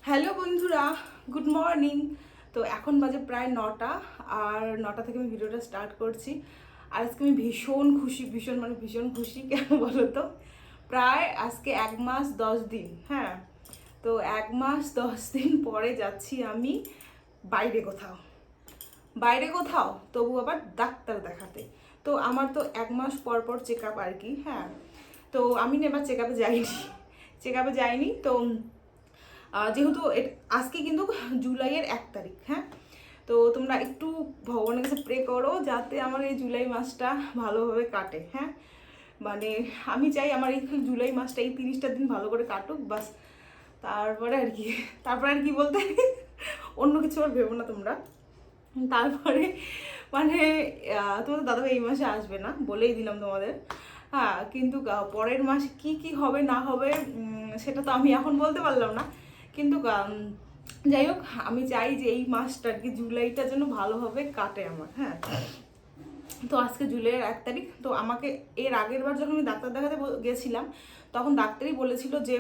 Hello বন্ধুরা, good morning. তো এখন বাজে প্রায় 9টা, আর 9টা থেকে আমি ভিডিওটা স্টার্ট করছি। আর আজকে আমি ভীষণ খুশি কেন বলো তো? প্রায় আজকে 1 মাস 10 দিন, হ্যাঁ। তো 1 মাস 10 দিন পরে যাচ্ছি আমি বাইরে কোথাও, তবু আবার ডাক্তার দেখাতে। তো আমার তো 1 মাস পর পর চেক আপ আর কি, হ্যাঁ। তো আমি না এবার চেক আপে যাইনি তো। যেহেতু আজকে কিন্তু জুলাইয়ের 1 তারিখ, হ্যাঁ। তো তোমরা একটু ভগবানের কাছে প্রে করো যাতে আমার এই জুলাই মাসটা ভালোভাবে কাটে, হ্যাঁ। মানে আমি চাই আমার এই জুলাই মাসটা এই 30টা দিন ভালো করে কাটুক, বাস। তারপরে আর কি তারপরে আর কি বলতে অন্য কিছু আর ভেবো না তোমরা। তারপরে মানে তোমাদের দাদাভাই এই মাসে আসবে না, বলেই দিলাম তোমাদের। হ্যাঁ, কিন্তু পরের মাসে কি কি হবে না হবে সেটা তো আমি এখন বলতে পারলাম না। কিন্তু যাই হোক, আমি চাই যে এই মাসটা আর কি জুলাইটা যেন ভালোভাবে কাটে আমার, হ্যাঁ। তো আজকে জুলাইয়ের 1 তারিখ। তো আমাকে এর আগের বার যখন আমি ডাক্তার দেখাতে গেছিলাম, তখন ডাক্তারই বলেছিল যে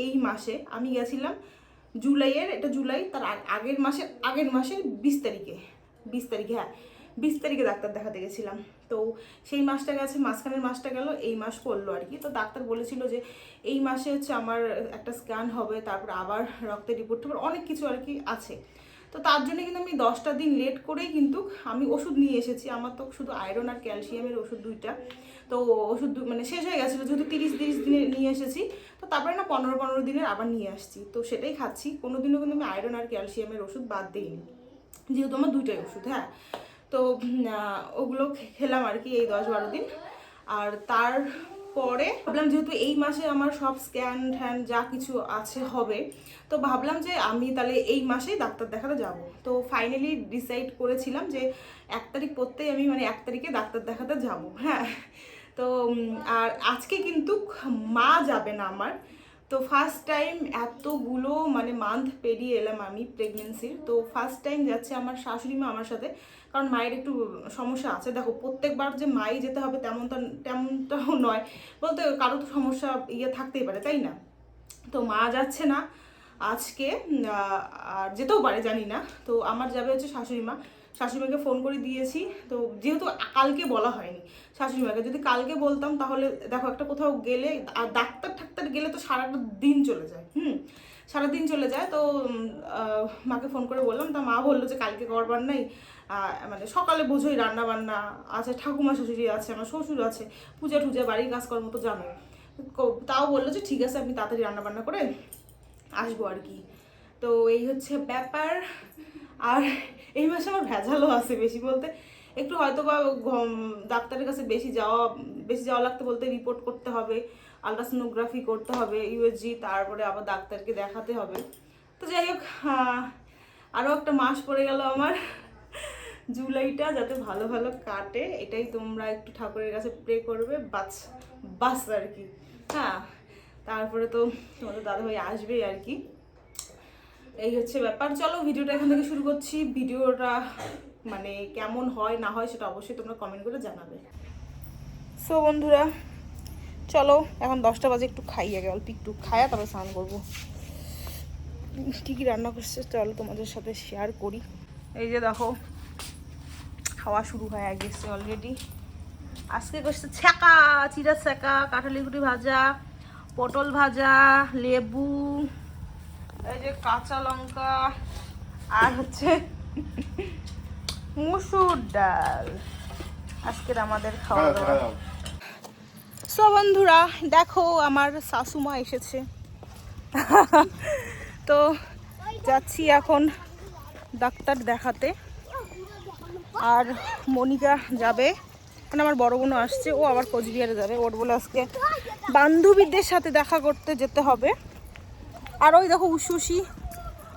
এই মাসে আমি গেছিলাম জুলাইয়ের, এটা জুলাই তার আগের মাসের 20 তারিখে, 20 তারিখে, হ্যাঁ 20 তারিখে ডাক্তার দেখাতে গেছিলাম। তো সেই মাসটা গেছে, মাঝখানের মাসটা গেল, এই মাস পড়লো আর কি। তো ডাক্তার বলেছিল যে এই মাসে হচ্ছে আমার একটা স্ক্যান হবে, তারপর আবার রক্তের রিপোর্ট টিপোর্ট অনেক কিছু আর কি আছে। তো তার জন্য কিন্তু আমি 10টা দিন লেট করেই কিন্তু আমি ওষুধ নিয়ে এসেছি। আমার তো শুধু আয়রন আর ক্যালসিয়ামের ওষুধ 2টা। তো ওষুধ মানে শেষ হয়ে গেছিলো, যেহেতু 30 দিনে নিয়ে এসেছি। তো তারপরে না 15 দিনের আবার নিয়ে আসছি, তো সেটাই খাচ্ছি। কোনোদিনও কিন্তু আমি আয়রন আর ক্যালসিয়ামের ওষুধ বাদ দিইনি, যেহেতু আমার 2টাই ওষুধ, হ্যাঁ। তো ওগুলো খেলাম আর কি এই 10-12 দিন। আর তারপরে ভাবলাম যেহেতু এই মাসে আমার সব স্ক্যান ট্যান যা কিছু আছে হবে, তো ভাবলাম যে আমি তাহলে এই মাসেই ডাক্তার দেখাতে যাব। তো ফাইনালি ডিসাইড করেছিলাম যে 1 তারিখ পড়তেই আমি মানে 1 তারিখে ডাক্তার দেখাতে যাব, হ্যাঁ। তো আর আজকে কিন্তু মা যাবে না আমার। তো ফার্স্ট টাইম এতগুলো মানে মান্থ পেরিয়ে এলাম আমি প্রেগনেন্সির, তো ফার্স্ট টাইম যাচ্ছে আমার শাশুড়ি মা আমার সাথে। কারণ মায়ের একটু সমস্যা আছে, দেখো প্রত্যেকবার যে মাই যেতে হবে তেমনটাও নয়, বলতে কারো তো সমস্যা থাকতেই পারে, তাই না? তো মা যাচ্ছে না আজকে, আর যেতেও পারে জানি না। তো আমার যাবে হচ্ছে শাশুড়িমাকে ফোন করে দিয়েছি। তো যেহেতু কালকে বলা হয়নি শাশুড়িমাকে, যদি কালকে বলতাম তাহলে দেখো একটা কোথাও গেলে আর ডাক্তার গেলে তো সারাটা দিন চলে যায়, সারাদিন চলে যায়। তো মাকে ফোন করে বললাম, তা মা বললো যে কালকে করবার নাই, মানে সকালে বোঝোই রান্না বান্না আছে, ঠাকুমা শাশুড়ি আছে, আমার শ্বশুর আছে, পূজা টুজা বাড়ির কাজকর্ম তো জানো। তাও বললো যে ঠিক আছে, আপনি তাড়াতাড়ি রান্না বান্না করে আসবো আর কি। তো এই হচ্ছে ব্যাপার। আর এই মাসে আমার ভেজালও আছে বেশি বলতে, একটু হয়তো বা ডাক্তারের কাছে বেশি যাওয়া লাগতে, বলতে রিপোর্ট করতে হবে, আলট্রাসোনোগ্রাফি করতে হবে, ইউএসজি, তারপরে আবার ডাক্তারকে দেখাতে হবে। তো যাই হোক, আরও একটা মাস পড়ে গেল আমার। জুলাইটা যাতে ভালো ভালো কাটে, এটাই তোমরা একটু ঠাকুরের কাছে প্রে করবে, বাস আর কি, হ্যাঁ। তারপরে তো তোমাদের দাদাভাই আসবেই আর কি। এই হচ্ছে ব্যাপার। চলো ভিডিওটা এখান থেকে শুরু করছি। ভিডিওটা মানে কেমন হয় না হয় সেটা অবশ্যই তোমরা কমেন্ট করে জানাবে। সো বন্ধুরা, চলো এখন 10টা বাজে, একটু খাই আগে, অল্প একটু খায়া তারপরে স্নান করবো। কী কী রান্না করছে চলো তোমাদের সাথে শেয়ার করি। এই যে দেখো, খাওয়া শুরু হয়ে গেছে অলরেডি। আজকে করছে ছ্যাঁকা, চিড়া ছ্যাঁকা, কাঁঠালি গুটি ভাজা, পটল ভাজা, লেবু, এই যে কাঁচা লঙ্কা, আর হচ্ছে মুসুর ডাল। আজকের আমাদের খাওয়া দাওয়া। সো বন্ধুরা দেখো, আমার শাশুমা এসেছে। তো যাচ্ছি এখন ডাক্তার দেখাতে। আর মনিকা যাবে, মানে আমার বড় বোনও আসছে, ও আবার কোচবিহারে যাবে। ওর বলে আজকে বান্ধবীদের সাথে দেখা করতে যেতে হবে। আর ওই দেখো উশুসি,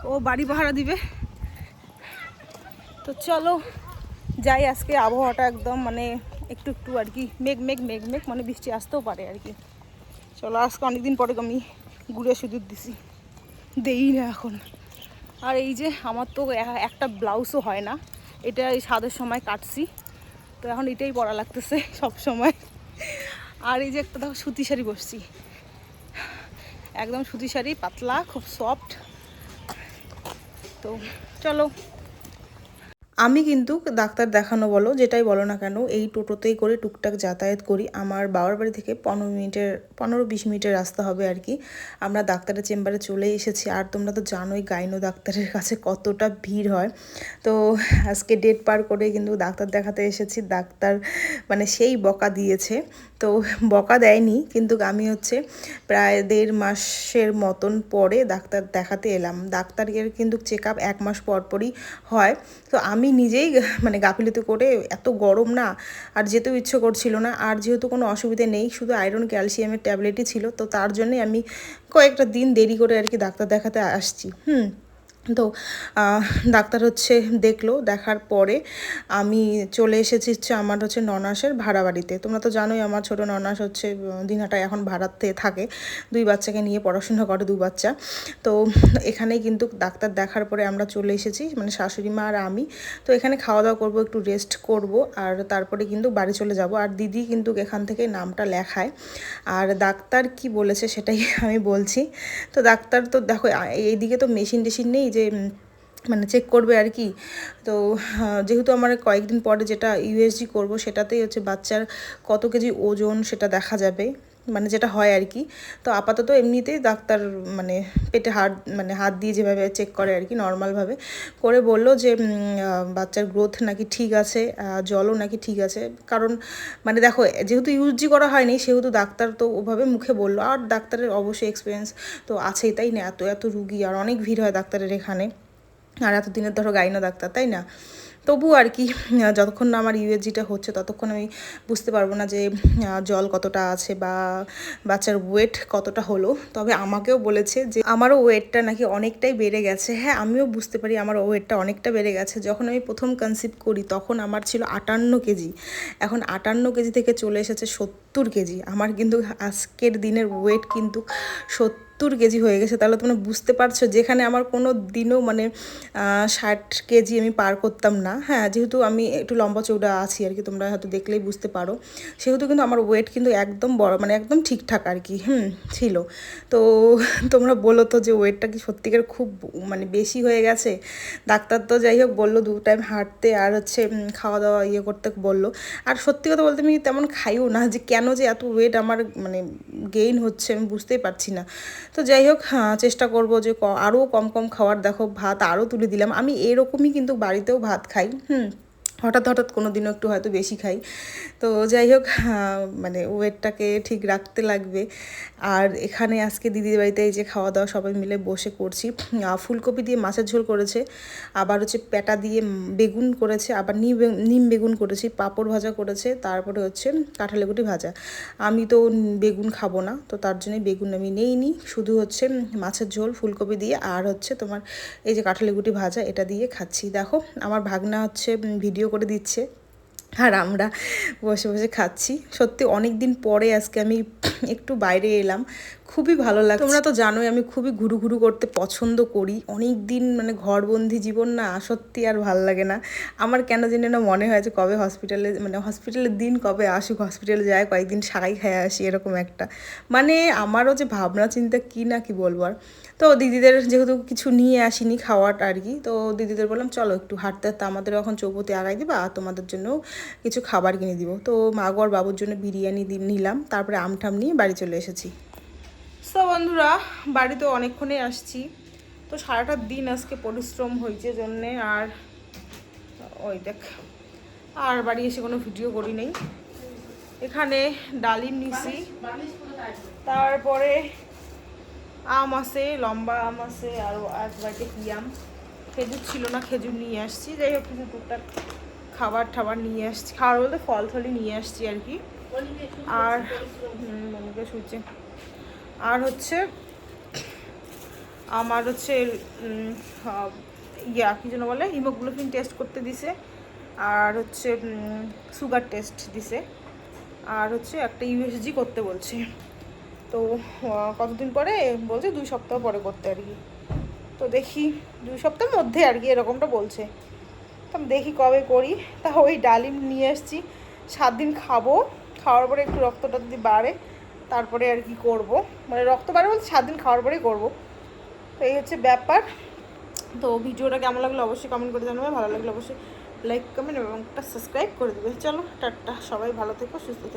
ও বাড়ি ভাড়া দিবে। তো চলো যাই। আজকে আবহাওয়াটা একদম মানে একটু একটু আর কি মেঘ মানে বৃষ্টি আসতেও পারে আর কি। চলো, আজকে অনেকদিন পরে আমি গুড়ে সিঁদুর দেই না এখন। আর এই যে আমার তো একটা ব্লাউজও হয় না, এটা এই স্বাদের সময় কাটছি, তো এখন এটাই পরা লাগতেছে সব সময়। আর এই যে একটা দেখো সুতি শাড়ি বসছি, একদম সুতি শাড়ি, পাতলা, খুব সফট, তো চলো। আমি কিন্তু ডাক্তার দেখানো বলো যেটাই বলো না কেন এই টোটোতেই করে টুকটাক যাতায়াত করি। আমার বাবার বাড়ি থেকে 15-20 মিনিটের রাস্তা হবে আর কি। আমরা ডাক্তারের চেম্বারে চলে এসেছি। আর তোমরা তো জানোই গাইনো ডাক্তারের কাছে কতটা ভিড় হয়। তো আজকে ডেট পার করে কিন্তু ডাক্তার দেখাতে এসেছি। ডাক্তার মানে সেই বকা দিয়েছে। তো বকা দেয়নি, কিন্তু আমি হচ্ছে প্রায় 1.5 মাসের মতন পরে ডাক্তার দেখাতে এলাম। ডাক্তারের কিন্তু চেক আপ 1 মাস পর পরই হয়। তো আমি নিজেই মানে গাফিলতি করে, এত গরম না, আর যেতেও ইচ্ছে করছিল না। আর যেহেতু কোনো অসুবিধে নেই, শুধু আয়রন ক্যালসিয়ামের ট্যাবলেটই ছিল, তো তার জন্যে আমি কয়েকটা দিন দেরি করে আর কি ডাক্তার দেখাতে আসছি। তো ডাক্তার হচ্ছে দেখলো, দেখার পরে আমি চলে এসেছি হচ্ছে আমার হচ্ছে ননাসের ভাড়া বাড়িতে। তোমরা তো জানোই আমার ছোটো ননাস হচ্ছে দিনহাটায় এখন ভাড়াতে থাকে, 2 বাচ্চাকে নিয়ে পড়াশোনা করে, 2 বাচ্চা। তো এখানেই কিন্তু ডাক্তার দেখার পরে আমরা চলে এসেছি, মানে শাশুড়ি মা আর আমি। তো এখানে খাওয়া দাওয়া করবো, একটু রেস্ট করব, আর তারপরে কিন্তু বাড়ি চলে যাব। আর দিদি কিন্তু এখান থেকে নামটা লেখায়। আর ডাক্তার কি বলেছে সেটাই আমি বলছি। তো ডাক্তার তো দেখো এইদিকে তো মেশিন টেশিন নেই যে মানে চেক করবে আর কি। তো যেহেতু আমার কয়েকদিন পরে যেটা ইউএসজি করব, সেটাতেই হচ্ছে বাচ্চার কত কেজি ওজন সেটা দেখা যাবে, মানে যেটা হয় আর কি। তো আপাতত এমনিতেই ডাক্তার মানে পেটে হাত দিয়ে যেভাবে চেক করে আর কি, নর্মালভাবে করে বলল যে বাচ্চার গ্রোথ নাকি ঠিক আছে, জলও নাকি ঠিক আছে। কারণ মানে দেখো যেহেতু ইউএসজি করা হয়নি, সেহেতু ডাক্তার তো ওভাবে মুখে বললো। আর ডাক্তারের অবশ্যই এক্সপিরিয়েন্স তো আছেই, তাই না? এত এত রুগী আর অনেক ভিড় হয় ডাক্তারের এখানে। আর এতদিনের ধরো গাইনো ডাক্তার, তাই না? তবু আর কি যতক্ষণ না আমার ইউএসজিটা হচ্ছে ততক্ষণ আমি বুঝতে পারবো না যে জল কতটা আছে বা বাচ্চার ওয়েট কতটা হলো। তবে আমাকেও বলেছে যে আমারও ওয়েটটা নাকি অনেকটাই বেড়ে গেছে। হ্যাঁ, আমিও বুঝতে পারি আমার ওয়েটটা অনেকটা বেড়ে গেছে। যখন আমি প্রথম কনসিভ করি তখন আমার ছিল 58 কেজি, এখন 58 কেজি থেকে চলে এসেছে 70 কেজি। আমার কিন্তু আজকের দিনের ওয়েট কিন্তু 70 কেজি হয়ে গেছে। তাহলে তোমরা বুঝতে পারছো, যেখানে আমার কোনো দিনও মানে 60 কেজি আমি পার করতাম না। হ্যাঁ, যেহেতু আমি একটু লম্বা চৌড়া আছি আর কি, তোমরা হয়তো দেখলেই বুঝতে পারো, সেহেতু কিন্তু আমার ওয়েট কিন্তু একদম বড়, মানে একদম ঠিকঠাক আর কি ছিল। তো তোমরা বলো তো যে ওয়েটটা কি সত্যিকার খুব মানে বেশি হয়ে গেছে? ডাক্তার তো যাই হোক বললো 2 টাইম হাঁটতে আর হচ্ছে খাওয়া দাওয়া করতে বললো। আর সত্যি কথা বলতে আমি তেমন খাইও না, যে কেন যে এত ওয়েট আমার মানে গেইন হচ্ছে আমি বুঝতেই পারছি না। তো যাই হোক, চেষ্টা করব যে আরও কম কম খাওয়ার। দেখো ভাত আরও তুলে দিলাম। আমি এরকমই কিন্তু বাড়িতেও ভাত খাই, হঠাৎ হঠাৎ কোনো দিনও একটু হয়তো বেশি খাই। তো যাই হোক, মানে ওয়েটটাকে ঠিক রাখতে লাগবে। আর এখানে আজকে দিদির বাড়িতে এই যে খাওয়া দাওয়া সবাই মিলে বসে করছি। ফুলকপি দিয়ে মাছের ঝোল করেছে, আবার হচ্ছে পেটা দিয়ে বেগুন করেছে, আবার নিম বেগুন করেছি, পাঁপড় ভাজা করেছে, তারপরে হচ্ছে কাঁঠালেগুটি ভাজা। আমি তো বেগুন খাবো না, তো তার জন্যই বেগুন আমি নেইনি, শুধু হচ্ছে মাছের ঝোল ফুলকপি দিয়ে আর হচ্ছে তোমার এই যে কাঁঠালেগুটি ভাজা, এটা দিয়ে খাচ্ছি। দেখো আমার ভাগনা হচ্ছে ভিডিও করে দিচ্ছে আর আমরা বসে বসে খাচ্ছি। সত্যি অনেক দিন পরে আজকে আমি একটু বাইরে এলাম, খুবই ভালো লাগে। তোমরা তো জানোই আমি খুবই ঘুরু করতে পছন্দ করি। অনেক দিন মানে ঘরবন্দি জীবন না, সত্যি আর ভাল লাগে না আমার। কেন জানি না মনে হয় যে কবে হসপিটালের দিন কবে আসুক, হসপিটালে যায় কয়েকদিন সারাই খেয়ে আসি, এরকম একটা মানে আমারও যে ভাবনা চিন্তা কি না কি বলবো আর। তো দিদিদের যেহেতু কিছু নিয়ে আসিনি খাওয়াটা আর কি, তো দিদিদের বললাম চলো একটু হাঁটতে হাঁটতে আমাদের এখন চৌপতি আগাই দিবা, আর তোমাদের জন্য কিছু খাবার কিনে দিব। তো মাগো আর বাবুর জন্য বিরিয়ানি নিলাম, তারপরে আমঠাম নিয়ে বাড়ি চলে এসেছি। তো বন্ধুরা বাড়িতে অনেকক্ষণে আসছি, তো সারাটা দিন আজকে পরিশ্রম হয়েছে জন্যে। আর ওই দেখ, আর বাড়ি এসে কোনো ভিডিও করি নেই। এখানে ডালিম নিছি, তারপরে আম আছে, লম্বা আম আছে, আর এক বাড়িতে কি আম, খেজুর ছিল না, খেজুর নিয়ে আসছি। যাই হোক কিছু টুকটাক খাবার নিয়ে আসছি, খাবার বলতে ফল থলি নিয়ে আসছি আর কি। আর মনিকা শুনছে। আর হচ্ছে আমার হচ্ছে কী যেন বলে, হিমোগ্লোবিন টেস্ট করতে দিছে, আর হচ্ছে সুগার টেস্ট দিছে, আর হচ্ছে একটা ইউএসজি করতে বলছে। তো কতদিন পরে বলছে, 2 সপ্তাহ পরে করতে আর কি। তো দেখি 2 সপ্তাহের মধ্যে আর কি এরকমটা বলছে। তো আমি দেখি কবে করি। তা ওই ডালিম নিয়ে আসছি, 7 দিন খাবো, খাওয়ার পরে একটু রক্তটা যদি বাড়ে তারপরে আর কি করব, মানে রক্ত বাড়ে বলতে 7 দিন খাওয়ার পরেই করবো। তো এই হচ্ছে ব্যাপার। তো ভিডিওটা কেমন লাগলো অবশ্যই কমেন্ট করে জানাবে, ভালো লাগলে অবশ্যই লাইক কমেন্ট এবং একটা সাবস্ক্রাইব করে দেবে। চলো টাটা, সবাই ভালো থেকো, সুস্থ থেকো।